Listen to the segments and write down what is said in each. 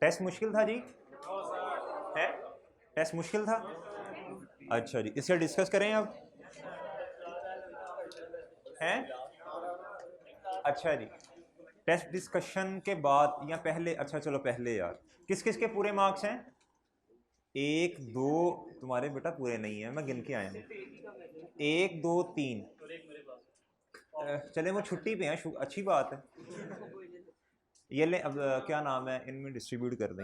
Test मुश्किल था जी? है टेस्ट मुश्किल था? अच्छा जी, इसे डिस्कस करें अब, हैं? अच्छा जी, टेस्ट डिस्कशन के बाद या पहले? अच्छा चलो पहले यार, किस किस के पूरे मार्क्स हैं? एक दो, तुम्हारे बेटा पूरे नहीं है, मैं गिन के आया हूँ। एक दो तीन, चले वो छुट्टी पे हैं, अच्छी बात है। ये ले अब क्या नाम है, इनमें डिस्ट्रीब्यूट कर दें,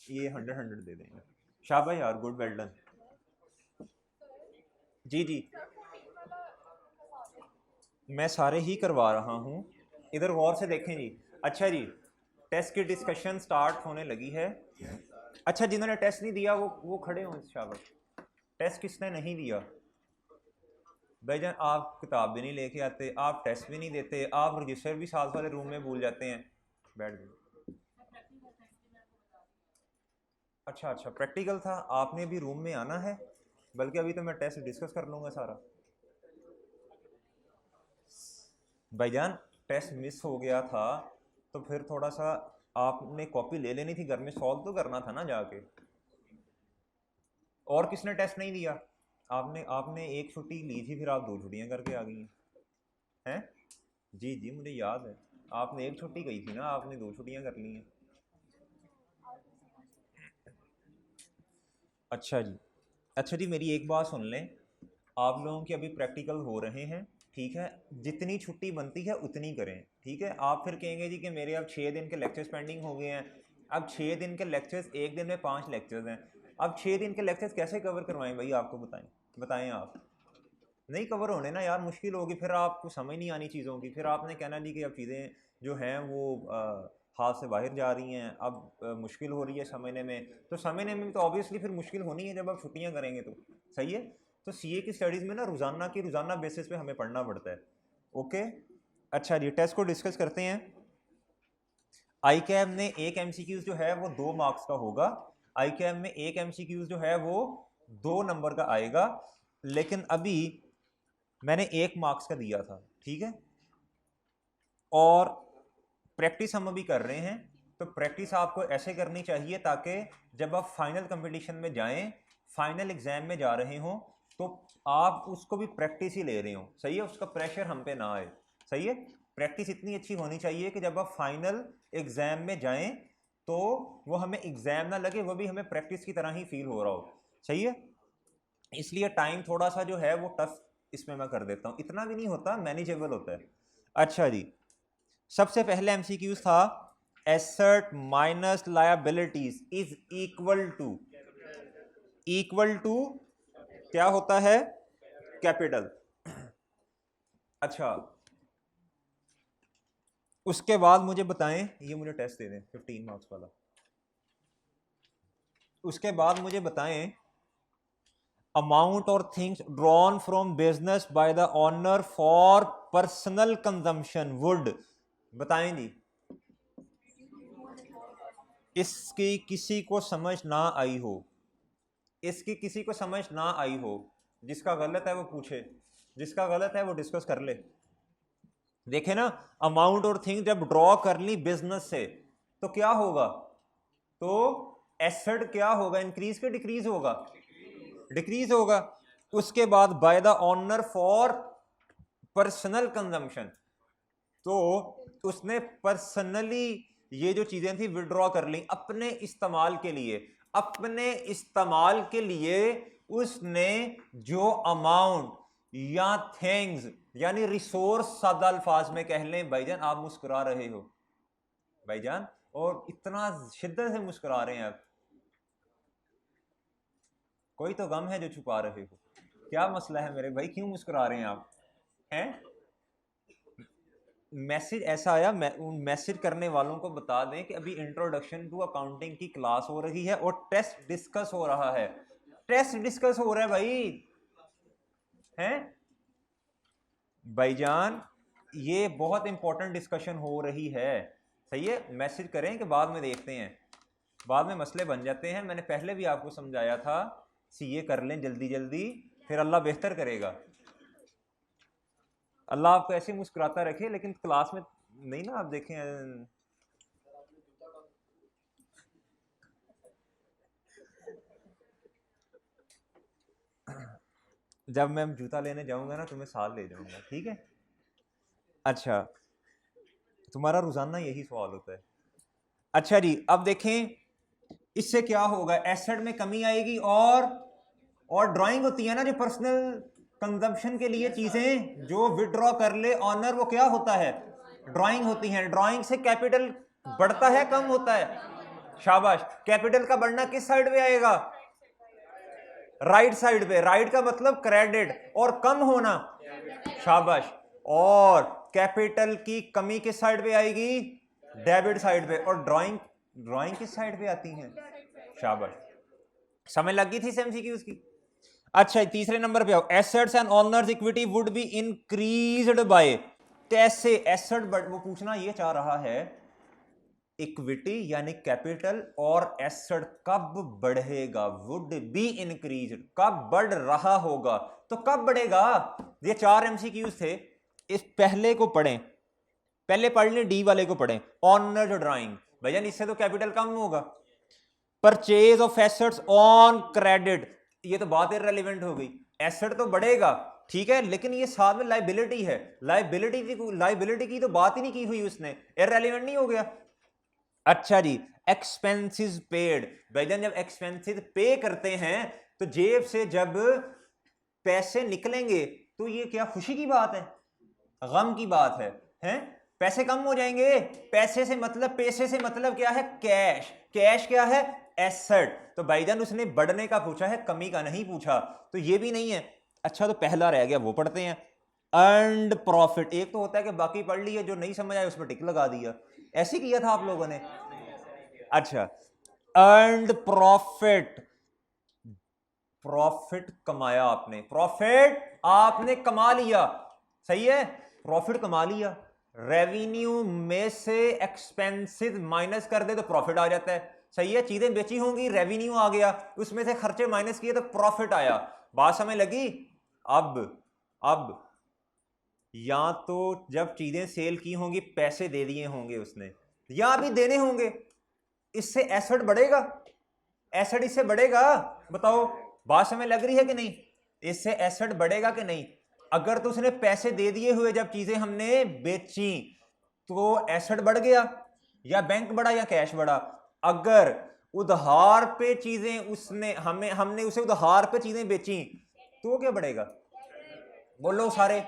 ये 100 दे देंगे। शाबाश यार, गुड, वेल डन। जी जी, मैं सारे ही करवा रहा हूँ, इधर गौर से देखें जी। अच्छा जी, टेस्ट की डिस्कशन स्टार्ट होने लगी है। अच्छा, जिन्होंने टेस्ट नहीं दिया वो खड़े हों, शाबाश। टेस्ट किसने नहीं दिया? भाईजान आप किताब भी नहीं लेके आते, आप टेस्ट भी नहीं देते, आप रजिस्टर भी साथ वाले रूम में भूल जाते हैं। बैठ गए। अच्छा अच्छा, प्रैक्टिकल था, आपने भी रूम में आना है, बल्कि अभी तो मैं टेस्ट डिस्कस कर लूँगा सारा। भाईजान टेस्ट मिस हो गया था तो फिर थोड़ा सा आपने कॉपी ले लेनी थी, घर में सॉल्व तो करना था ना जाके। और किसने टेस्ट नहीं दिया? आपने आपने एक छुट्टी ली थी, फिर आप 2 छुट्टियां करके आ गई हैं। जी जी, मुझे याद है, आपने एक छुट्टी गई थी ना, आपने 2 छुट्टियां कर ली हैं। अच्छा जी, अच्छा जी, मेरी एक बात सुन लें, आप लोगों के अभी प्रैक्टिकल हो रहे हैं, ठीक है? जितनी छुट्टी बनती है उतनी करें, ठीक है? आप फिर कहेंगे जी कि मेरे अब 6 दिन के लेक्चर्स पेंडिंग हो गए हैं। अब 6 दिन के लेक्चर्स, एक दिन में 5 लेक्चर्स हैं, अब 6 दिन के लेक्चर्स कैसे कवर करवाएं भाई? आपको बताएं, बताएं आप। नहीं कवर होने ना यार, मुश्किल होगी, फिर आपको समझ नहीं आनी चीज़ों की, फिर आपने कहना जी कि अब चीज़ें जो हैं वो हाथ से बाहर जा रही हैं, अब मुश्किल हो रही है समझने में। तो समझने में तो ऑब्वियसली फिर मुश्किल होनी है जब आप छुट्टियां करेंगे तो। सही है? तो सीए की स्टडीज़ में ना रोज़ाना बेसिस पे हमें पढ़ना पड़ता है। ओके, अच्छा जी, टेस्ट को डिस्कस करते हैं। आई कैम में एक एमसीक्यूज जो है वो 2 मार्क्स का होगा। आई कैम में एक एमसीक्यूज जो है वो 2 नंबर का आएगा, लेकिन अभी मैंने 1 मार्क्स का दिया था, ठीक है? और प्रैक्टिस हम अभी कर रहे हैं, तो प्रैक्टिस आपको ऐसे करनी चाहिए ताकि जब आप फाइनल कंपटीशन में जाएं, फाइनल एग्जाम में जा रहे हो, तो आप उसको भी प्रैक्टिस ही ले रहे हो। सही है? उसका प्रेशर हम पे ना आए। सही है? प्रैक्टिस इतनी अच्छी होनी चाहिए कि जब आप फाइनल एग्जाम में जाएं तो वो हमें एग्जाम ना लगे, वो भी हमें प्रैक्टिस की तरह ही फील हो रहा हो। सही है? इसलिए टाइम थोड़ा सा जो है वो टफ इसमें मैं कर देता हूँ, इतना भी नहीं होता, मैनेजेबल होता है। अच्छा जी, सबसे पहले एमसीक्यूज था, asset minus liabilities is equal to क्या होता है? कैपिटल। अच्छा, उसके बाद मुझे बताएं, ये मुझे टेस्ट दे दें 15 मार्क्स वाला। उसके बाद मुझे बताएं, अमाउंट और things drawn from business by the owner for personal consumption would, बताएं जी। इसकी किसी को समझ ना आई हो, इसकी किसी को समझ ना आई हो, जिसका गलत है वो पूछे, जिसका गलत है वो डिस्कस कर ले। देखे ना, अमाउंट और थिंग जब ड्रॉ कर ली बिजनेस से तो क्या होगा? तो एसेट क्या होगा? इंक्रीज के डिक्रीज होगा? डिक्रीज होगा। उसके बाद by the owner for personal consumption, तो उसने पर्सनली ये जो चीजें थी विड्रॉ कर ली अपने इस्तेमाल के लिए। अपने इस्तेमाल के लिए उसने जो अमाउंट या थिंग्स यानी रिसोर्स, सादा अल्फाज में कह लें। भाईजान आप मुस्कुरा रहे हो भाईजान, और इतना शिद्दत से मुस्कुरा रहे हैं आप, कोई तो गम है जो छुपा रहे हो। क्या मसला है मेरे भाई, क्यों मुस्कुरा रहे हैं आप? हैं? मैसेज ऐसा आया, उन मैसेज करने वालों को बता दें कि अभी इंट्रोडक्शन टू अकाउंटिंग की क्लास हो रही है और टेस्ट डिस्कस हो रहा है। टेस्ट डिस्कस हो रहा है भाई, हैं? भाईजान ये बहुत इंपॉर्टेंट डिस्कशन हो रही है। सही है? मैसेज करें कि बाद में देखते हैं, बाद में मसले बन जाते हैं। मैंने पहले भी आपको समझाया था, सीए कर लें जल्दी जल्दी, फिर अल्लाह बेहतर करेगा। अल्लाह आपको ऐसे मुस्कुराता रखे, लेकिन क्लास में नहीं ना, आप देखें। जब मैं जूता लेने जाऊंगा ना तुम्हें साथ ले जाऊंगा, ठीक है। अच्छा, तुम्हारा रोजाना यही सवाल होता है। अच्छा जी, अब देखें इससे क्या होगा, एसेट में कमी आएगी और ड्राइंग होती है ना जो पर्सनल कंजम्पशन के लिए चीजें जो विड्रॉ कर ले ऑनर, वो क्या होता है, ड्राइंग होती है। ड्राइंग से कैपिटल बढ़ता है कम होता है, शाबाश। कैपिटल का बढ़ना किस साइड पे आएगा, राइट साइड पे। राइट का मतलब क्रेडिट, और कम होना, शाबाश। और कैपिटल की कमी किस साइड पे आएगी, डेबिट साइड पे। और ड्राइंग ड्राइंग किस साइड पे आती है, शाबाश। समझ लग गई थी एमसीक्यू उसकी। अच्छा, तीसरे नंबर पे आओ, assets and owners equity would be increased by. कैसे एसेट वो पूछना ये चाह रहा है, इक्विटी यानी कैपिटल और एसेट कब बढ़ेगा, वुड बी इंक्रीज, कब बढ़ रहा होगा, तो कब बढ़ेगा। ये 4 एमसीक्यूज थे, इस पहले को पढ़ें, पहले पढ़ लें, डी वाले को पढ़ें, ऑनर ड्राइंग। भैया इससे तो कैपिटल कम होगा। Purchase of assets on credit, ये तो बात इररिलेवेंट हो गई। एसेट तो बढ़ेगा ठीक है, लेकिन ये साथ में लाइबिलिटी है, लाइबिलिटी की तो बात ही नहीं की हुई उसने, इररिलेवेंट नहीं हो गया। अच्छा जी, एक्सपेंसेस पेड, भाईजान जब एक्सपेंसेस पे करते हैं तो जेब से जब पैसे निकलेंगे तो ये क्या खुशी की बात है, गम की बात है, हैं? पैसे कम हो जाएंगे, पैसे से मतलब क्या है, कैश। कैश क्या है, एसेट। तो भाईजान उसने बढ़ने का पूछा है, कमी का नहीं पूछा, तो ये भी नहीं है। अच्छा, तो पहला रह गया, वो पढ़ते हैं। अर्नड प्रॉफिट, एक तो होता है कि बाकी पढ़ लिया, जो नहीं समझ आया उस पर टिक लगा दिया, ऐसे किया था आप लोगों ने। अच्छा, अर्नड प्रॉफिट, प्रॉफिट कमाया आपने, प्रॉफिट आपने कमा लिया, सही है, प्रॉफिट कमा लिया। रेवेन्यू में से एक्सपेंसिव माइनस कर दे तो प्रॉफिट आ जाता है, सही है। चीजें बेची होंगी, रेवेन्यू आ गया, उसमें से खर्चे माइनस किए तो प्रॉफिट आया। बात समझ लगी। अब या तो जब चीजें सेल की होंगी पैसे दे दिए होंगे उसने, या अभी देने होंगे, इससे एसेट बढ़ेगा, एसेट इससे बढ़ेगा, बताओ बात समझ लग रही है कि नहीं, इससे एसेट बढ़ेगा कि नहीं। अगर तो उसने पैसे दे दिए हुए जब चीजें हमने बेची तो एसेट बढ़ गया, या बैंक बढ़ा या कैश बढ़ा। अगर उधार पे चीजें उसने हमने उसे उधार पे चीजें बेची तो क्या बढ़ेगा, बोलो सारे,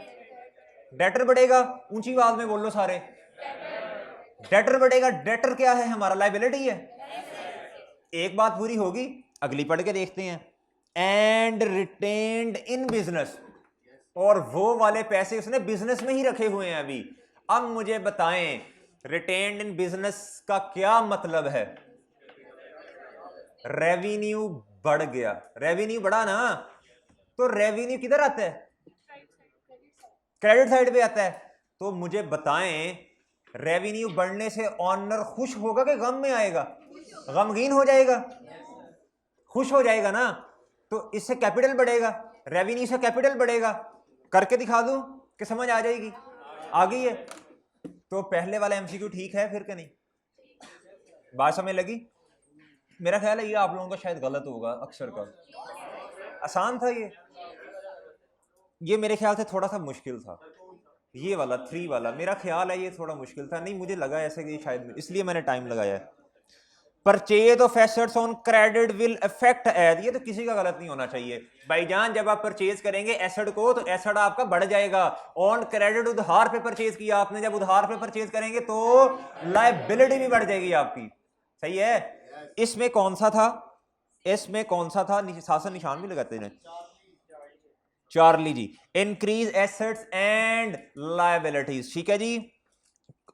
डेटर बढ़ेगा, ऊंची आवाज में बोलो सारे, डेटर बढ़ेगा। डेटर क्या है हमारा, लाइबिलिटी है। एक बात पूरी होगी, अगली पढ़ के देखते हैं। एंड रिटेन्ड इन बिजनेस, और वो वाले पैसे उसने बिजनेस में ही रखे हुए हैं अभी। अब मुझे बताएं रिटेन्ड इन बिजनेस का क्या मतलब है, रेवेन्यू बढ़ गया, रेवेन्यू बढ़ा ना, तो रेवेन्यू किधर आता है, क्रेडिट साइड पे आता है। तो मुझे बताएं रेवेन्यू बढ़ने से ऑनर खुश होगा कि गम में आएगा, गमगीन हो जाएगा, खुश हो जाएगा ना। तो इससे कैपिटल बढ़ेगा, रेवेन्यू से कैपिटल बढ़ेगा। करके दिखा दूं कि समझ आ जाएगी, आ गई है। तो पहले वाला एमसीक्यू ठीक है फिर कि नहीं, बात समझ लगी। मेरा ख्याल है ये आप लोगों का शायद गलत होगा, अक्सर का आसान था ये मेरे ख्याल से थोड़ा सा मुश्किल था, ये वाला 3 वाला मेरा ख्याल है ये थोड़ा मुश्किल था, नहीं मुझे लगा ऐसे कि शायद, इसलिए मैंने टाइम लगाया है। Purchase of assets on credit will affect as, ये तो किसी का गलत नहीं होना चाहिए भाईजान। जब आप परचेज करेंगे एसेट को तो एसेट आपका बढ़ जाएगा। ऑन क्रेडिट उधार पे परचेज किया आपने, जब उधार पे परचेज करेंगे तो लायबिलिटी भी बढ़ जाएगी आपकी, सही है। इसमें कौन सा था, इसमें कौन सा था, शासन निशान भी लगाते हैं Charlie ji. Increase assets and liabilities, ठीक है जी।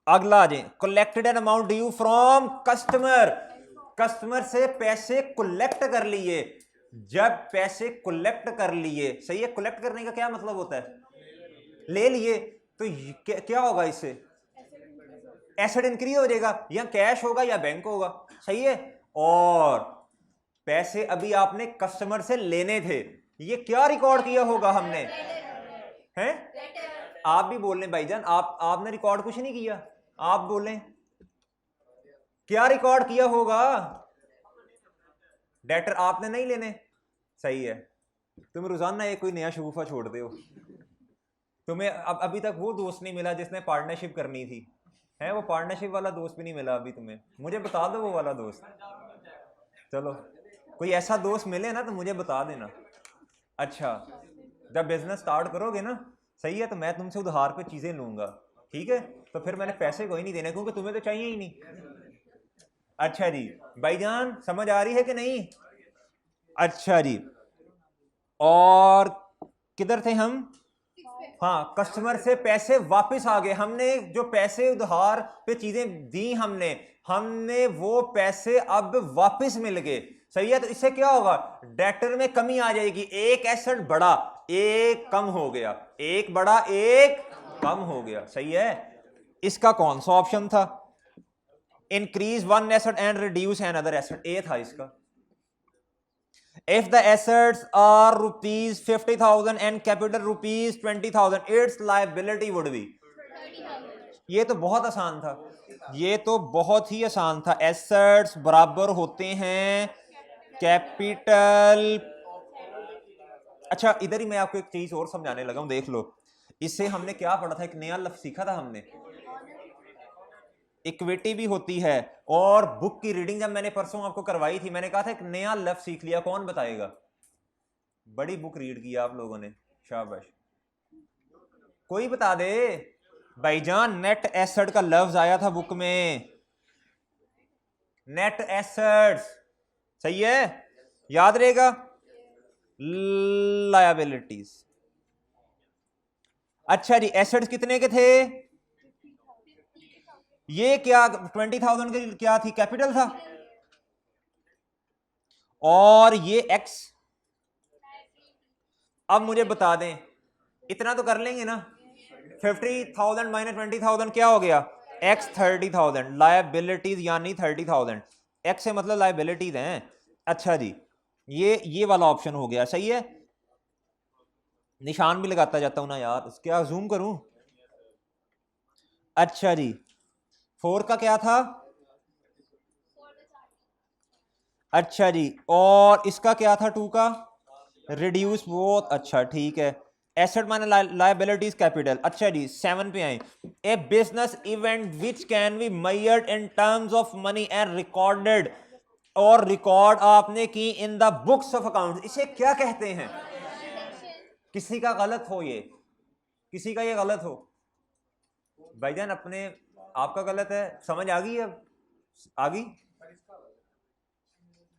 अगला आ जाए, collected an amount due from customer, customer से पैसे कलेक्ट कर लिए। जब पैसे कलेक्ट कर लिए, सही है, कलेक्ट करने का क्या मतलब होता है, ले लिए, तो क्या होगा इससे, एसेट इंक्रीज हो जाएगा, या कैश होगा या बैंक होगा, सही है। और पैसे अभी आपने कस्टमर से लेने थे, ये क्या रिकॉर्ड किया होगा हमने, हैं? आप भी बोल लें भाईजान, आपने रिकॉर्ड कुछ नहीं किया, आप बोलें क्या रिकॉर्ड किया होगा, डेटर आपने नहीं लेने, सही है। तुम रोजाना एक कोई नया शगुफा छोड़ते हो। तुम्हें अब अभी तक वो दोस्त नहीं मिला जिसने पार्टनरशिप करनी थी, है वो पार्टनरशिप वाला दोस्त भी नहीं मिला अभी तुम्हें। मुझे बता दो वो वाला दोस्त। चलो कोई ऐसा दोस्त मिले ना तो मुझे बता देना। अच्छा, जब बिजनेस स्टार्ट करोगे ना, सही है, तो मैं तुमसे उधार पे चीजें लूंगा, ठीक है? तो फिर मैंने पैसे कोई नहीं देने क्योंकि तुम्हें तो चाहिए ही नहीं। अच्छा जी, भाईजान समझ आ रही है कि नहीं? अच्छा जी, और किधर थे हम? हाँ, कस्टमर से पैसे वापस आ गए, हमने जो पैसे उधार पे चीजें दी हमने हमने वो पैसे अब वापस मिल गए, सही है? तो इससे क्या होगा, डेटर में कमी आ जाएगी, एक एसेट बढ़ा एक कम हो गया, एक बढ़ा एक कम हो गया, सही है? इसका कौन सा ऑप्शन था? Increase one asset and reduce an other asset, A था इसका। If the assets are rupees 50,000 and capital rupees 20,000, its liability would be। ये तो बहुत आसान था, ये तो बहुत ही आसान था। एसेट्स बराबर होते हैं कैपिटल। अच्छा, इधर ही मैं आपको एक चीज और समझाने लगा हूं, देख लो। इससे हमने क्या पढ़ा था, एक नया लफ्ज सीखा था हमने, इक्विटी भी होती है। और बुक की रीडिंग जब मैंने परसों आपको करवाई थी, मैंने कहा था एक नया लफ्ज सीख लिया, कौन बताएगा? बड़ी बुक रीड की आप लोगों ने, शाबाश। कोई बता दे भाईजान, नेट एसेट का लफ्ज आया था बुक में, नेट एसेट्स, सही है, याद रहेगा। लायबिलिटीज। अच्छा जी, एसेट्स कितने के थे? ये क्या 20,000 की क्या थी, कैपिटल था, और ये एक्स। अब मुझे बता दें, इतना तो कर लेंगे ना, 50,000 माइनस 20,000 क्या हो गया, एक्स 30,000, लायबिलिटीज यानी 30,000, एक्स से मतलब लायबिलिटीज हैं। अच्छा जी, ये वाला ऑप्शन हो गया, सही है। निशान भी लगाता जाता हूं ना यार, क्या जूम करूं? अच्छा जी, 4 का क्या था? अच्छा जी, और इसका क्या था 2 का? रिड्यूस, बहुत अच्छा, ठीक है। एसेट माने लायबिलिटीज कैपिटल। अच्छा जी, 7 पे आए। A business event which can be measured in terms of money and recorded, और रिकॉर्ड आपने की in the books of account, इसे क्या कहते हैं? किसी का गलत हो, ये किसी का ये गलत हो भाईजान, अपने आपका गलत है, समझ आ गई? अब आ गई,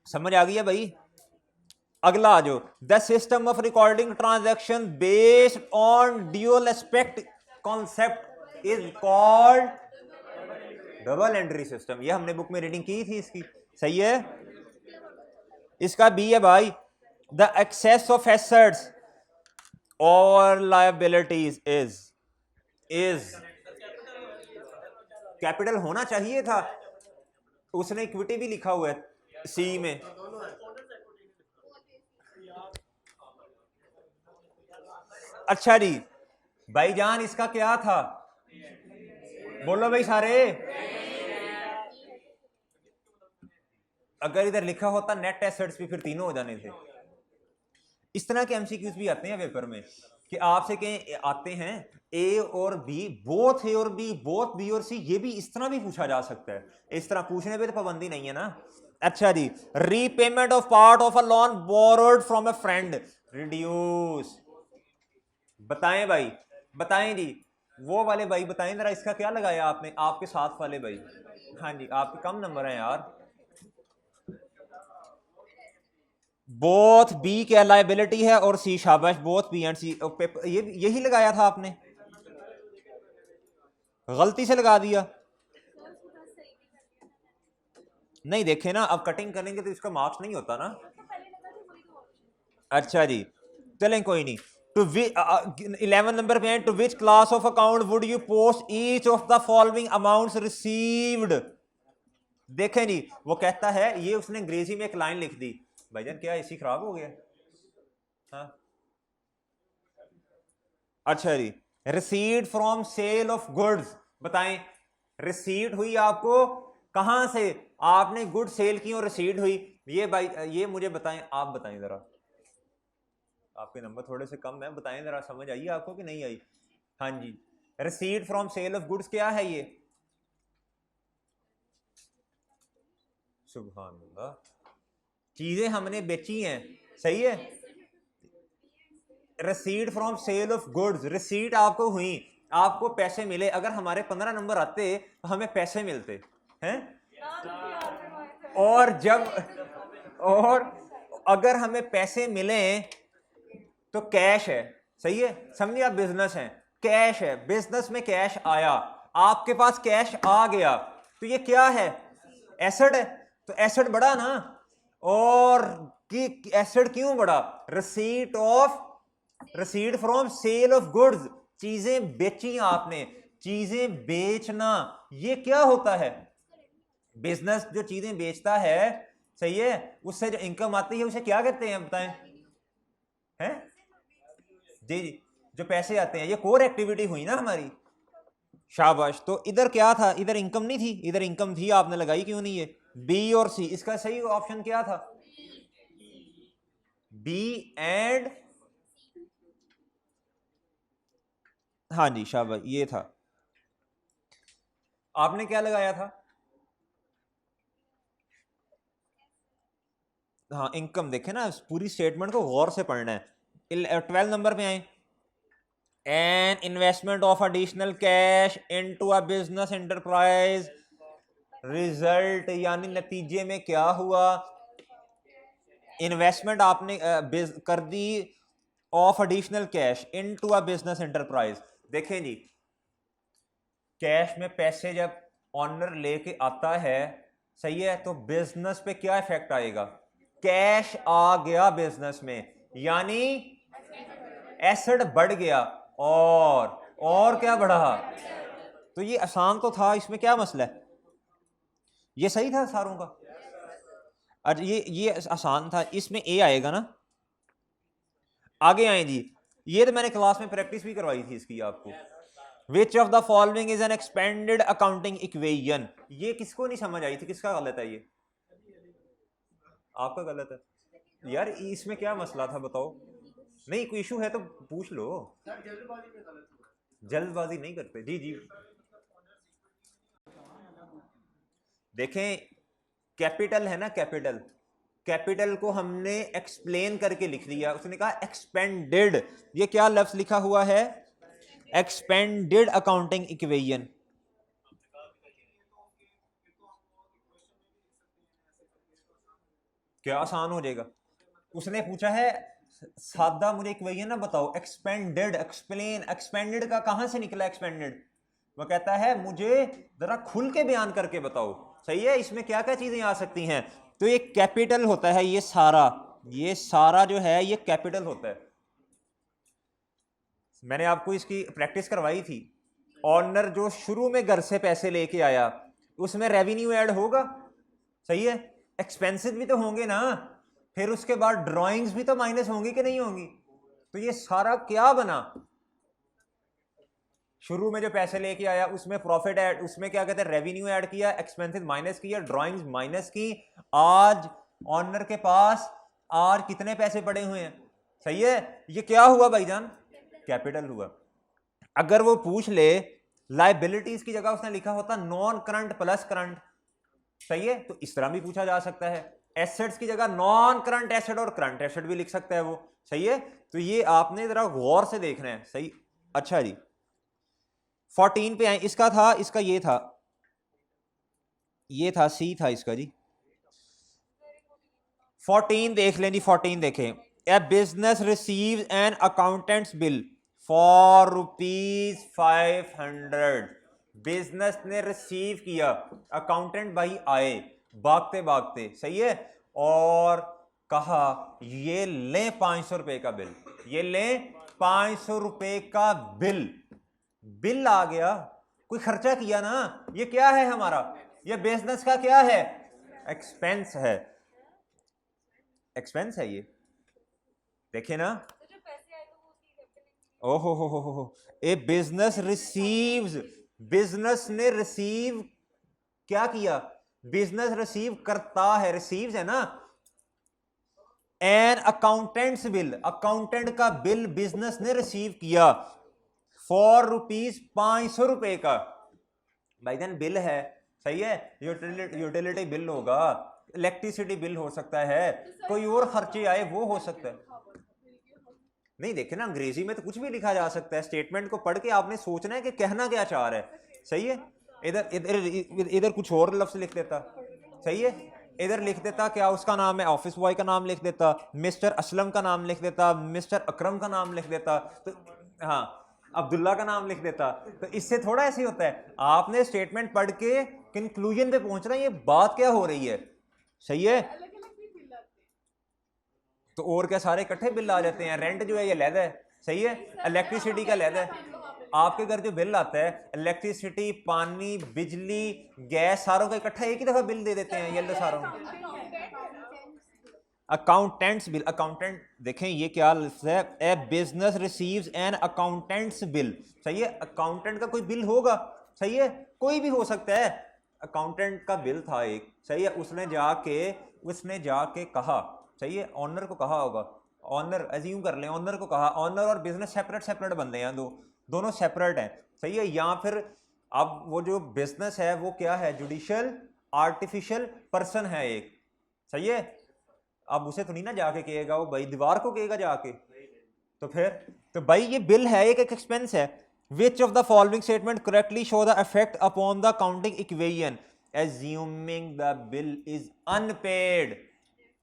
समझ आ गई है भाई? अगला आ जाओ, the system of recording transaction based on dual aspect concept is called double entry system. ये हमने बुक में रीडिंग की थी इसकी, सही है। इसका बी है भाई, द एक्सेस ऑफ एसेट्स और लायबिलिटीज इज कैपिटल होना चाहिए था, उसने इक्विटी भी लिखा हुआ है सी में। अच्छा जी भाईजान, इसका क्या था, बोलो भाई सारे। अगर इधर लिखा होता नेट एसेट्स भी, फिर तीनों हो जाने थे। इस तरह के एमसीक्यूज भी आते हैं पेपर में कि आपसे कहीं आते हैं ए और बी, बोथ ए और बी, बोथ बी और सी, ये भी इस तरह भी पूछा जा सकता है, इस तरह पूछने पे तो पाबंदी नहीं है ना। अच्छा जी, repayment of part of a loan borrowed from a friend, reduce. बताएं भाई, बताएं जी, वो वाले भाई बताएं जरा, इसका क्या लगाया आपने, आपके साथ वाले भाई? हाँ जी, आपके कम नंबर हैं यार। बोथ बी क्या लाइबिलिटी है और सी, शाबाश, बोथ बी एंड सी। ये यही लगाया था आपने, गलती से लगा दिया। नहीं देखे ना, अब कटिंग करेंगे तो इसका मार्क्स नहीं होता ना। अच्छा जी, चलें कोई नहीं। टू 11 नंबर पे है, to which class of account would you post each of the following amounts received. देखें जी, वो कहता है, ये उसने अंग्रेजी में एक लाइन लिख दी। भाईजान क्या एसी खराब हो गया? हाँ, अच्छा जी, received from sale of goods, बताएं रिसीव्ड हुई आपको कहां से, आपने गुड सेल की और रिसीव्ड हुई, ये भाई ये मुझे बताएं, आप बताएं जरा, आपके नंबर थोड़े से कम है, बताएं जरा, समझ आई आपको कि नहीं आई? हाँ जी, receipt from sale of goods क्या है ये? सुभान अल्लाह, चीजें हमने बेची हैं, सही है। Receipt from sale of goods, receipt आपको हुई, आपको पैसे मिले। अगर हमारे 15 नंबर आते तो हमें पैसे मिलते हैं। और अगर हमें पैसे मिले तो कैश है, सही है, समझिए आप बिजनेस है, कैश है, बिजनेस में कैश आया, आपके पास कैश आ गया, तो ये क्या है? एसेट है। तो एसेट बढ़ा ना, और कि एसेट क्यों बढ़ा? Receipt from sale of goods, चीजें बेची आपने, चीजें बेचना ये क्या होता है? बिजनेस जो चीजें बेचता है, सही है, उससे जो इनकम आती है उसे क्या कहते हैं बताएं? हैं जी जी, जो पैसे आते हैं, ये कोर एक्टिविटी हुई ना हमारी। शाबाश। तो इधर क्या था? इधर इनकम नहीं थी, इधर इनकम थी, आपने लगाई क्यों नहीं? है बी और सी, इसका सही ऑप्शन क्या था? बी एंड, हाँ जी शाबाश, ये था। आपने क्या लगाया था? हाँ इनकम, देखे ना, पूरी स्टेटमेंट को गौर से पढ़ना है। 12 नंबर पे आए, an investment of additional cash into a business enterprise, result यानी नतीजे में क्या हुआ? इन्वेस्टमेंट आपने कर दी of additional cash into a business enterprise. देखें जी, कैश में पैसे जब ऑनर लेके आता है, सही है, तो बिजनेस पे क्या इफेक्ट आएगा? कैश आ गया बिजनेस में, यानी एसेट बढ़ गया, और क्या बढ़ा? तो ये आसान तो था, इसमें क्या मसला है? ये सही था सारों का। अच्छा ये आसान था, इसमें ए आएगा ना। आगे आए जी, ये तो मैंने क्लास में प्रैक्टिस भी करवाई थी इसकी आपको। विच of the following is an expanded accounting equation, ये किसको नहीं समझ आई थी? किसका गलत है ये? आपका गलत है यार, इसमें क्या मसला था बताओ? नहीं कोई इशू है तो पूछ लो, जल्दबाजी नहीं करते। जी जी, देखें, कैपिटल है ना, कैपिटल, कैपिटल को हमने एक्सप्लेन करके लिख दिया, उसने कहा एक्सपेंडेड, ये क्या लफ्ज लिखा हुआ है? Expanded accounting equation. क्या आसान हो जाएगा? उसने पूछा है सादा मुझे इक्वेशन ना बताओ, एक्सपेंडेड, एक्सप्लेन, एक्सपेंडेड का कहां से निकला एक्सपेंडेड? वो कहता है मुझे जरा खुल के बयान करके बताओ, सही है, इसमें क्या क्या चीजें आ सकती हैं? तो ये कैपिटल होता है, ये सारा जो है ये कैपिटल होता है। मैंने आपको इसकी प्रैक्टिस करवाई थी। ऑनर जो शुरू में घर से पैसे लेके आया, उसमें रेवेन्यू ऐड होगा, सही है, एक्सपेंसेस भी तो होंगे ना, फिर उसके बाद ड्राइंग्स भी तो माइनस होंगी कि नहीं होंगी? तो ये सारा क्या बना? शुरू में जो पैसे लेके आया उसमें प्रॉफिट ऐड, उसमें क्या कहते हैं, रेवेन्यू ऐड किया, एक्सपेंसेस माइनस किया, ड्राइंग्स माइनस की। आज ऑनर के पास आज कितने पैसे पड़े हुए हैं, सही है, ये क्या हुआ भाईजान? कैपिटल हुआ। अगर वो पूछ ले लाइबिलिटीज की जगह उसने लिखा होता नॉन करंट प्लस करंट, सही है, तो इस तरह भी पूछा जा सकता है। एसेट्स की जगह नॉन करंट एसेट और करंट एसेट भी लिख सकता है वो, सही है। तो ये आपने जरा गौर से देखना है, सही। अच्छा जी, 14 पे आए, इसका था, इसका ये था सी था इसका जी। 14 देख लें जी, 14 देखें, a business receive an accountant's bill for ₹500। Business ने रिसीव किया, अकाउंटेंट भाई आए भागते भागते, सही है, और कहा ये लें 500 रुपए का बिल, ये लें 500 रुपए का बिल। बिल आ गया, कोई खर्चा किया ना, ये क्या है हमारा? ये बिजनेस का क्या है? एक्सपेंस है, एक्सपेंस है ये, देखे ना। ओहो हो, ए बिजनेस रिसीव्स, बिजनेस ने रिसीव क्या किया? बिजनेस रिसीव करता है, रिसीव्स है ना, एन अकाउंटेंट्स बिल, अकाउंटेंट का बिल बिजनेस ने रिसीव किया फॉर ₹500 का। भाई देन बिल है, सही है, यूटिलिटी बिल होगा, इलेक्ट्रिसिटी बिल हो सकता है, कोई और खर्चे आए वो हो सकता है। नहीं देखे ना, अंग्रेजी में तो कुछ भी लिखा जा सकता है, स्टेटमेंट को पढ़ के आपने सोचना है कि कहना क्या चाह रहा है, सही है। इधर इधर इधर कुछ और लफ्ज लिख देता, सही है, इधर लिख देता क्या उसका नाम है, ऑफिस बॉय का नाम लिख देता, मिस्टर असलम का नाम लिख देता, मिस्टर अकरम का नाम लिख देता, तो हाँ अब्दुल्ला का नाम लिख देता, तो इससे थोड़ा ऐसे होता है। आपने स्टेटमेंट पढ़ के कंक्लूजन पे पहुंचना, ये बात क्या हो रही है, सही है। तो और क्या सारे इकट्ठे बिल आ जाते हैं, रेंट जो है ये अलग है, सही है, इलेक्ट्रिसिटी का अलग है। आपके घर जो बिल आता है इलेक्ट्रिसिटी, पानी, बिजली, गैस, सारों का इकट्ठा एक ही दफा बिल दे देते हैं, ये लो सारों अकाउंटेंट्स बिल। अकाउंटेंट देखें ये क्या लफ्ज़ है, a business receives an accountant's bill, सही है। अकाउंटेंट का कोई बिल होगा, सही है, कोई भी हो सकता है। अकाउंटेंट का बिल था एक, सही है, उसने जाके कहा, सही है, ऑनर को कहा होगा, ऑनर एज्यूम कर लें, ऑनर को कहा, ऑनर और बिजनेस सेपरेट सेपरेट बंदे हैं, दोनों सेपरेट हैं, सही है। या फिर अब वो जो बिजनेस है वो क्या है, जुडिशियल आर्टिफिशियल पर्सन है एक, सही है। अब उसे तो नहीं ना जाके कहेगा, वो भाई दीवार को कहेगा जाके, तो फिर तो भाई ये बिल है, एक एक्सपेंस है। Which of the following statement correctly show the effect upon the counting equation assuming the bill is unpaid.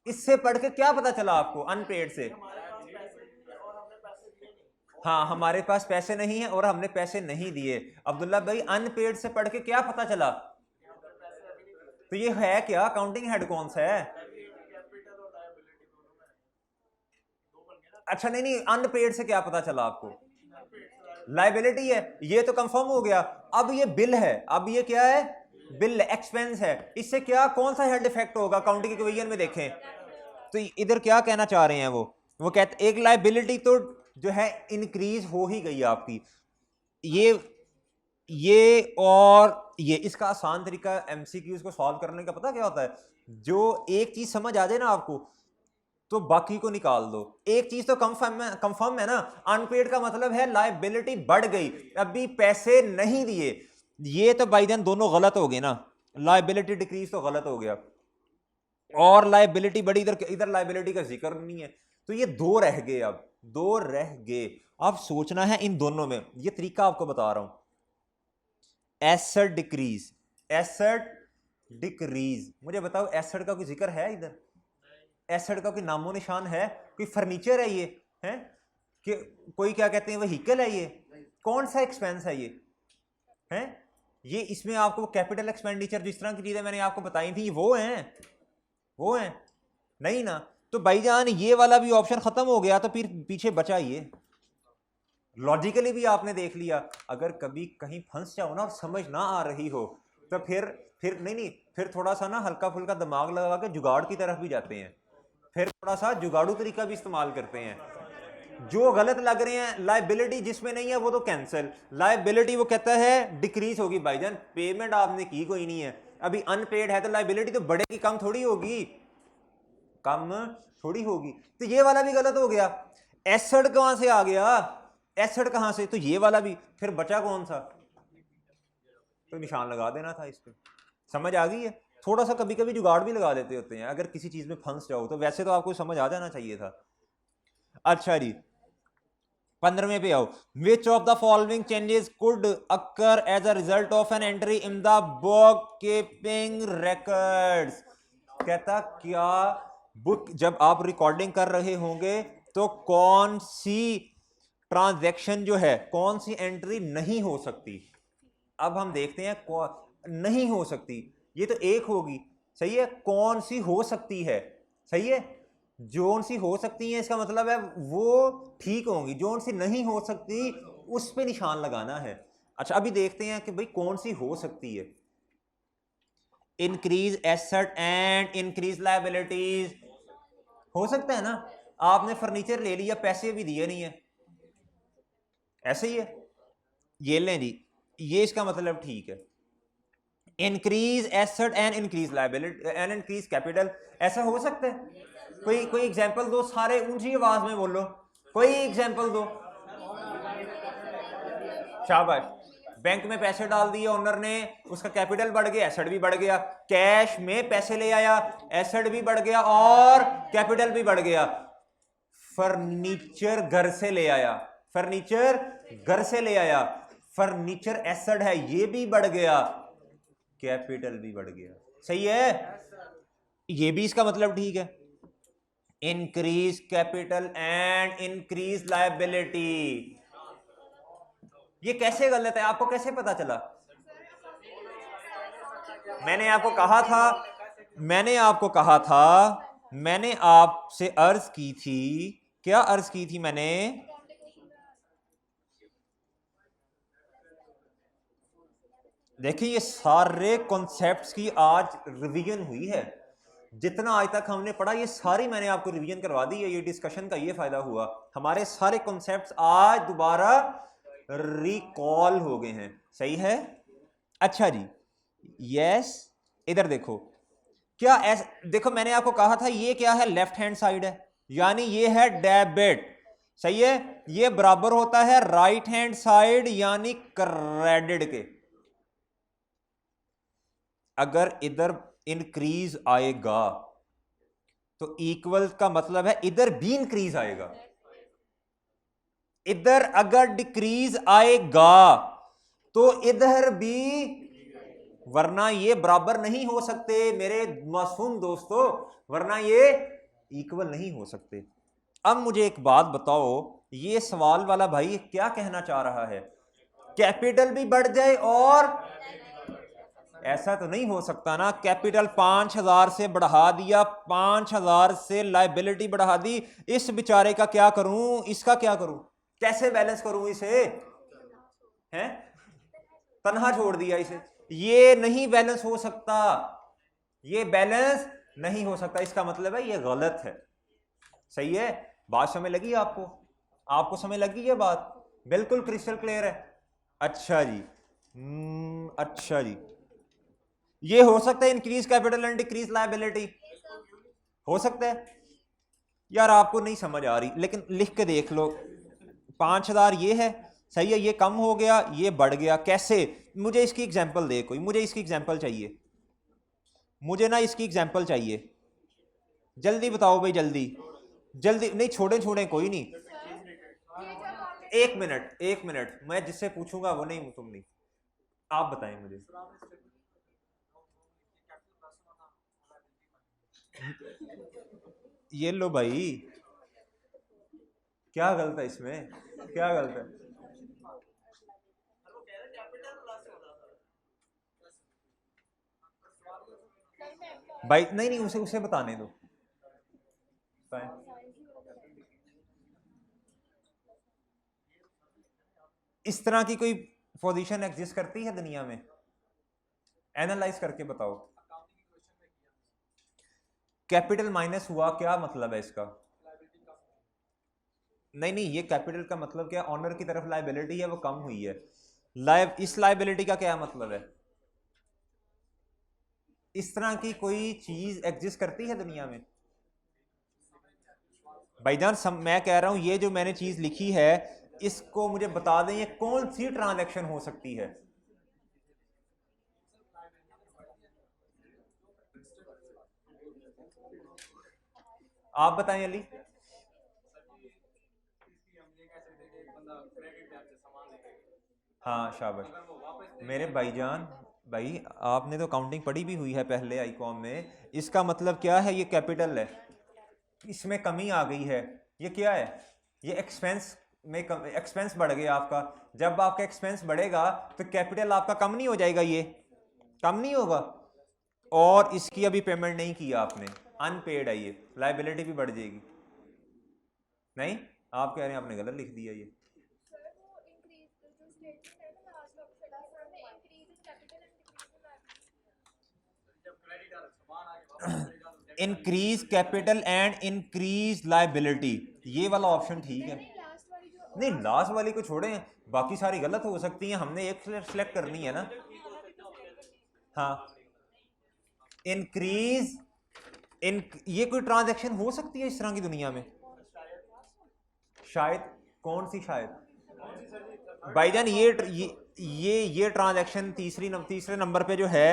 इससे पढ़ के क्या पता चला आपको अनपेड से, हाँ हमारे पास पैसे नहीं है और हमने पैसे नहीं दिए। अब्दुल्ला भाई अनपेड से पढ़ के क्या पता चला, तो ये है क्या, अकाउंटिंग हेड कौन सा है। अच्छा नहीं नहीं, अनपेड से क्या पता चला आपको, लाइबिलिटी है, ये तो कंफर्म हो गया। अब ये बिल है, अब ये क्या है, बिल एक्सपेंस है, इससे क्या कौन सा हेड इफेक्ट होगा अकाउंटिंग इक्वेशन में देखें। तो इधर क्या कहना चाह रहे हैं वो कहते एक लाइबिलिटी तो जो है इंक्रीज हो ही गई आपकी, ये और ये। इसका आसान तरीका एमसीक्यूज को सॉल्व करने का पता क्या होता है, जो एक चीज समझ आ जाए ना आपको तो बाकी को निकाल दो। एक चीज तो कंफर्म है ना, अनपेड का मतलब है लायबिलिटी बढ़ गई, अभी पैसे नहीं दिए, ये तो बाई देन दोनों गलत हो गए ना, लायबिलिटी डिक्रीज तो गलत हो गया और लायबिलिटी बढ़ी, इधर लायबिलिटी का जिक्र नहीं है, तो ये दो रह गए, अब दो रह गए। अब सोचना है इन दोनों में, ये तरीका आपको बता रहा हूं। एसेट डिक्रीज, एसेट डिक्रीज, मुझे बताओ एसेट का कोई जिक्र है इधर, एसेट का कोई नामो निशान है, कोई फर्नीचर है ये है कि कोई क्या कहते हैं व्हीकल है, ये कौन सा एक्सपेंस है ये है, ये इसमें आपको कैपिटल एक्सपेंडिचर जिस तरह की चीजें मैंने आपको बताई थी वो हैं नहीं ना। तो भाईजान ये वाला भी ऑप्शन खत्म हो गया, तो फिर पीछे बचा ये। लॉजिकली भी आपने देख लिया, अगर कभी कहीं फंस जाओ ना और समझ ना आ रही हो तो फिर नहीं फिर थोड़ा सा ना हल्का फुल्का दिमाग लगा के जुगाड़ की तरफ भी जाते हैं, फिर थोड़ा सा जुगाड़ू तरीका भी इस्तेमाल करते हैं। जो गलत लग रहे हैं, लायबिलिटी जिसमें नहीं है वो तो कैंसिल, लायबिलिटी वो कहता है डिक्रीज होगी, भाईजान पेमेंट आपने की कोई नहीं है, अभी अनपेड है, तो लायबिलिटी तो बढ़ेगी, कम थोड़ी होगी, कम थोड़ी होगी। तो ये वाला भी गलत हो गया। एसेट कहां से आ गया, एसेट कहां से, तो ये वाला भी, फिर बचा कौन सा, तो निशान लगा देना था इस पे। समझ आ गई है, थोड़ा सा कभी कभी जुगाड़ भी लगा देते होते हैं अगर किसी चीज में फंस जाओ, तो वैसे तो आपको समझ आ जाना चाहिए था। अच्छा जी 15वें पे आओ। Which of the following changes could occur as a result of an entry in the bookkeeping records. कहता क्या बुक जब आप रिकॉर्डिंग कर रहे होंगे तो कौन सी ट्रांजैक्शन जो है, कौन सी एंट्री नहीं हो सकती। अब हम देखते हैं नहीं हो सकती, ये तो एक होगी, सही है, कौन सी हो सकती है, सही है, जोन सी हो सकती है इसका मतलब है वो ठीक होंगी, जोन सी नहीं हो सकती उस पे निशान लगाना है। अच्छा अभी देखते हैं कि भाई कौन सी हो सकती है। Increase asset and increase liabilities, हो सकता है ना, आपने फर्नीचर ले लिया पैसे भी दिए नहीं है, ऐसे ही है, ये लें जी, ये इसका मतलब ठीक है। Increase asset and increase liability and increase capital, ऐसा हो सकता है? कोई एग्जांपल दो, सारे ऊंची आवाज में बोलो, कोई एग्जांपल दो। शाबाश, बैंक में पैसे डाल दिए ओनर ने, उसका कैपिटल बढ़ गया, एसेट भी बढ़ गया। कैश में पैसे ले आया, एसेट भी बढ़ गया और कैपिटल भी बढ़ गया। फर्नीचर घर से ले आया, फर्नीचर घर से ले आया, फर्नीचर एसेट है, ये भी बढ़ गया, कैपिटल भी बढ़ गया। सही है, ये भी इसका मतलब ठीक है। Increase capital and increase liability, ये कैसे गलत है? आपको कैसे पता चला? मैंने आपको कहा था, मैंने आपसे अर्ज की थी, क्या अर्ज की थी मैंने? देखिए ये सारे कॉन्सेप्ट्स की आज रिवीजन हुई है, जितना आज तक हमने पढ़ा ये सारी मैंने आपको रिवीजन करवा दी है। ये डिस्कशन का ये फायदा हुआ, हमारे सारे कॉन्सेप्ट्स आज दोबारा रिकॉल हो गए हैं। सही है, अच्छा जी, यस। इधर देखो, क्या देखो मैंने आपको कहा था ये क्या है, लेफ्ट हैंड साइड है, यानी ये है डेबिट। सही है, ये बराबर होता है राइट हैंड साइड यानी क्रेडिट के। अगर इधर इंक्रीज आएगा तो इक्वल का मतलब है इधर भी इंक्रीज आएगा। इधर अगर डिक्रीज आएगा तो इधर भी, वरना ये बराबर नहीं हो सकते मेरे मासूम दोस्तों, वरना ये इक्वल नहीं हो सकते। अब मुझे एक बात बताओ, ये सवाल वाला भाई क्या कहना चाह रहा है? कैपिटल भी बढ़ जाए और ऐसा तो नहीं हो सकता ना, कैपिटल 5000 से बढ़ा दिया, 5000 से लायबिलिटी बढ़ा दी, इस बेचारे का क्या करूं, इसका क्या करूं, कैसे बैलेंस करूं इसे? हैं, तनहा छोड़ दिया इसे, ये नहीं बैलेंस हो सकता, ये बैलेंस नहीं हो सकता, इसका मतलब है ये गलत है। सही है, बात समझ लगी आपको? आपको समझ लगी ये बात? बिल्कुल क्रिस्टल क्लियर है। अच्छा जी, अच्छा जी, ये हो सकता है increase capital and decrease liability, हो सकता है? यार आपको नहीं समझ आ रही, लेकिन लिख के देख लो। 5000 ये है, सही है, ये कम हो गया, ये बढ़ गया, कैसे? मुझे इसकी एग्जांपल दे कोई, मुझे इसकी एग्जांपल चाहिए, मुझे ना इसकी एग्जांपल चाहिए, जल्दी बताओ भाई, जल्दी जल्दी, नहीं छोड़े छोड़े कोई नहीं, 1 मिनट, मैं जिससे पूछूंगा वो नहीं, तुम नहीं, आप बताएं मुझे। ये लो भाई, क्या गलत है इसमें, क्या गलत है? भाई नहीं नहीं, उसे उसे बताने दो। इस तरह की कोई पोजीशन एग्जिस्ट करती है दुनिया में? एनालाइज करके बताओ। कैपिटल माइनस हुआ, क्या मतलब है इसका? नहीं नहीं, ये कैपिटल का मतलब क्या, ऑनर की तरफ लायबिलिटी है वो कम हुई है, इस लायबिलिटी का क्या मतलब है? इस तरह की कोई चीज एग्जिस्ट करती है दुनिया में? भाईजान मैं कह रहा हूं ये जो मैंने चीज लिखी है, इसको मुझे बता दें ये कौन सी ट्रांजैक्शन हो सकती है? आप बताएं अली। हाँ शाबाश मेरे भाईजान, भाई आपने तो काउंटिंग पढ़ी भी हुई है पहले आईकॉम में, इसका मतलब क्या है, ये कैपिटल है, इसमें कमी आ गई है, ये क्या है? ये एक्सपेंस में एक्सपेंस बढ़ गया आपका, जब आपका एक्सपेंस बढ़ेगा तो कैपिटल आपका कम नहीं हो जाएगा? ये कम नहीं होगा, और इसकी अभी पेमेंट नहीं किया आपने, अनपेड है, ये लायबिलिटी भी बढ़ जाएगी। नहीं, आप कह रहे हैं आपने गलत लिख दिया ये। Increase capital and increase liability, ये वाला ऑप्शन ठीक है। नहीं लास्ट वाली को छोड़ें, बाकी सारी गलत हो सकती हैं, हमने एक सेलेक्ट करनी है ना। हाँ, इंक्रीज इन, ये कोई ट्रांजैक्शन हो सकती है इस तरह की दुनिया में? शायद। कौन सी शायद भाईजान? ये ट्रांजैक्शन तीसरे नंबर पे जो है,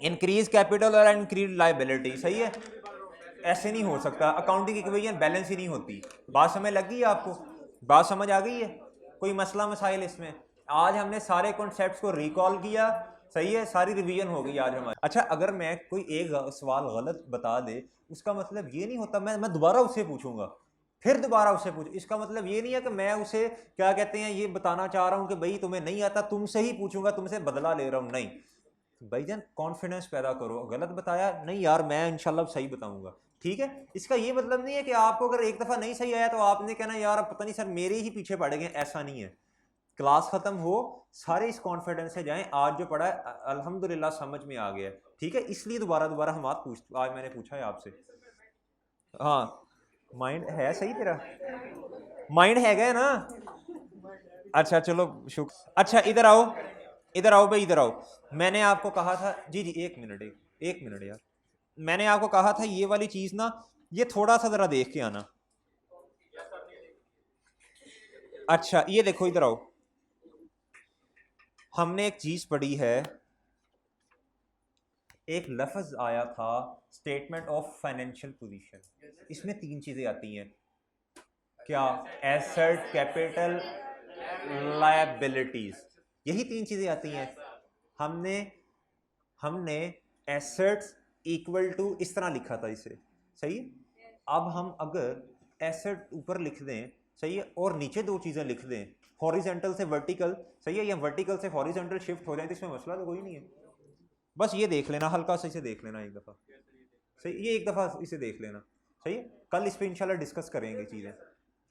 इंक्रीज कैपिटल और इंक्रीज लायबिलिटी, सही है? ऐसे नहीं हो सकता, अकाउंटिंग इक्वेशन बैलेंस ही नहीं होती। बात समझ लग गई है आपको? बात समझ आ गई है? कोई मसला मसाइल इसमें? आज हमने सारे कॉन्सेप्ट्स को रिकॉल किया, सही है, सारी रिवीजन हो गई आज हमारी। अच्छा, अगर मैं कोई एक सवाल गलत बता दे, उसका मतलब ये नहीं होता मैं दोबारा उससे पूछूंगा, फिर दोबारा उससे पूछ, इसका मतलब ये नहीं है कि मैं उसे क्या कहते हैं ये बताना चाह रहा हूं कि भाई तुम्हें नहीं आता, तुमसे ही पूछूंगा, तुमसे बदला ले रहा हूं, नहीं भाईजान, कॉन्फिडेंस पैदा करो। गलत बताया नहीं यार, मैं इंशाल्लाह सही बताऊंगा, ठीक है? इसका ये मतलब नहीं है कि आपको अगर एक दफ़ा नहीं सही आया तो आपने कहना यार पता नहीं सर मेरे ही पीछे पड़ गए, ऐसा नहीं है। क्लास ख़त्म हो, सारे इस कॉन्फिडेंस से जाएं, आज जो पढ़ा है अल्हम्दुलिल्लाह समझ में आ गया, ठीक है? इसलिए दोबारा हम आज मैंने पूछा है आपसे। हाँ, माइंड है सही तेरा? माइंड है गया ना? अच्छा चलो शुक्र। अच्छा इधर आओ, इधर आओ भाई, इधर आओ। मैंने आपको कहा था, जी जी एक मिनट, एक मिनट यार, मैंने आपको कहा था ये वाली चीज ना, ये थोड़ा सा जरा देख के आना। अच्छा ये देखो, इधर आओ, हमने एक चीज पढ़ी है, एक लफ्ज आया था स्टेटमेंट ऑफ फाइनेंशियल पोजीशन, इसमें तीन चीजें आती हैं, क्या? एसेट, कैपिटल, लायबिलिटीज, यही तीन चीजें आती हैं। हमने हमने एसेट्स इक्वल टू इस तरह लिखा था इसे, सही है? अब हम अगर एसेट ऊपर लिख दें, सही है, और नीचे दो चीज़ें लिख दें, हॉरिजेंटल से वर्टिकल, सही है, या वर्टिकल से हॉरिजेंटल शिफ्ट हो जाए, तो इसमें मसला तो कोई नहीं है। बस ये देख लेना, हल्का सा इसे देख लेना एक दफ़ा, सही, ये एक दफ़ा इसे देख लेना, सही है? कल इस पर इंशाल्लाह डिस्कस करेंगे चीज़ें।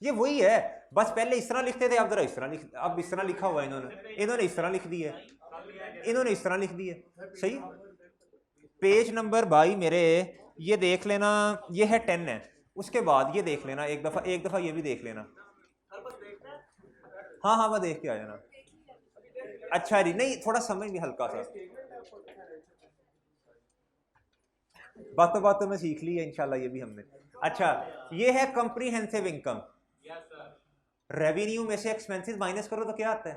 ये वही है, बस पहले इस तरह लिखते थे, अब जरा इस तरह अब इस तरह लिखा हुआ है, इन्होंने इस तरह लिख दी है, इन्होंने इस तरह लिख दी है, सही। पेज नंबर भाई मेरे, ये देख लेना, ये है 10 है, उसके बाद ये देख लेना एक दफ़ा ये भी देख लेना। हाँ हाँ, मैं देख के आ जाना। अच्छा जी, नहीं थोड़ा समझ भी हल्का सा, बातों में सीख ली है इंशाल्लाह ये भी हमने। अच्छा, ये है कॉम्प्रिहेंसिव इनकम, रेवेन्यू में से एक्सपेंसेस माइनस करो तो क्या आता है?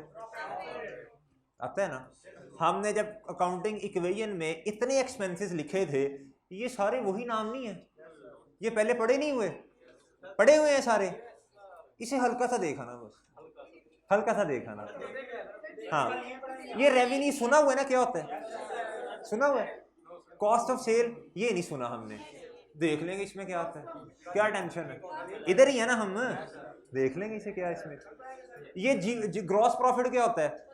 आता है ना? हमने जब अकाउंटिंग इक्वेशन में इतने एक्सपेंसेस लिखे थे, ये सारे वही नाम नहीं है, ये पहले पढ़े नहीं हुए, पढ़े हुए हैं सारे, इसे हल्का सा देखा ना, बस हल्का सा देखा ना। हाँ, ये रेवेन्यू सुना हुआ है ना, क्या होता है? सुना हुआ है। कॉस्ट ऑफ सेल ये नहीं सुना हमने, देख लेंगे इसमें क्या आता है, क्या टेंशन है, इधर ही है ना हम, देख लेंगे इसे क्या इसमें। ये ग्रॉस प्रॉफिट क्या होता है?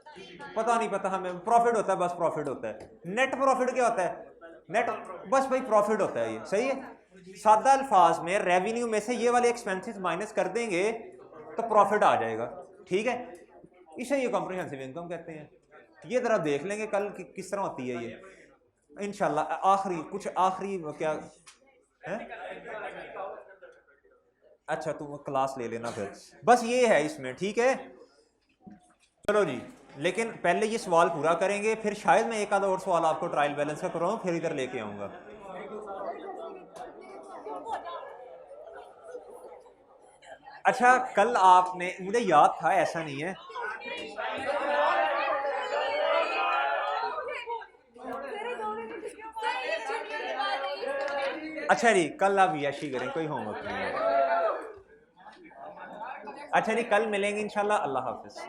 पता नहीं पता हमें, प्रॉफिट होता है, बस प्रॉफिट होता है। नेट प्रॉफिट क्या होता है? नेट, बस भाई प्रॉफिट होता है, ये सही है। सादा अल्फाज में रेवेन्यू में से ये वाले एक्सपेंसेस माइनस कर देंगे तो प्रॉफिट आ जाएगा, ठीक है? इसे ये कॉम्प्रिहेंसिव इनकम कहते हैं। ये जरा देख लेंगे कल किस तरह होती है ये इंशाल्लाह। आखिरी क्या है? अच्छा तुम क्लास ले लेना फिर, बस ये है इसमें, ठीक है? चलो जी, लेकिन पहले ये सवाल पूरा करेंगे, फिर शायद मैं एक आधा और सवाल आपको ट्रायल बैलेंस का करवाऊँ, फिर इधर लेके आऊँगा। अच्छा, कल आपने, मुझे याद था, ऐसा नहीं है, अच्छा जी कल आप यशी करें, कोई होमवर्क नहीं है। अच्छा जी, कल मिलेंगे इंशाल्लाह, अल्लाह हाफिज़।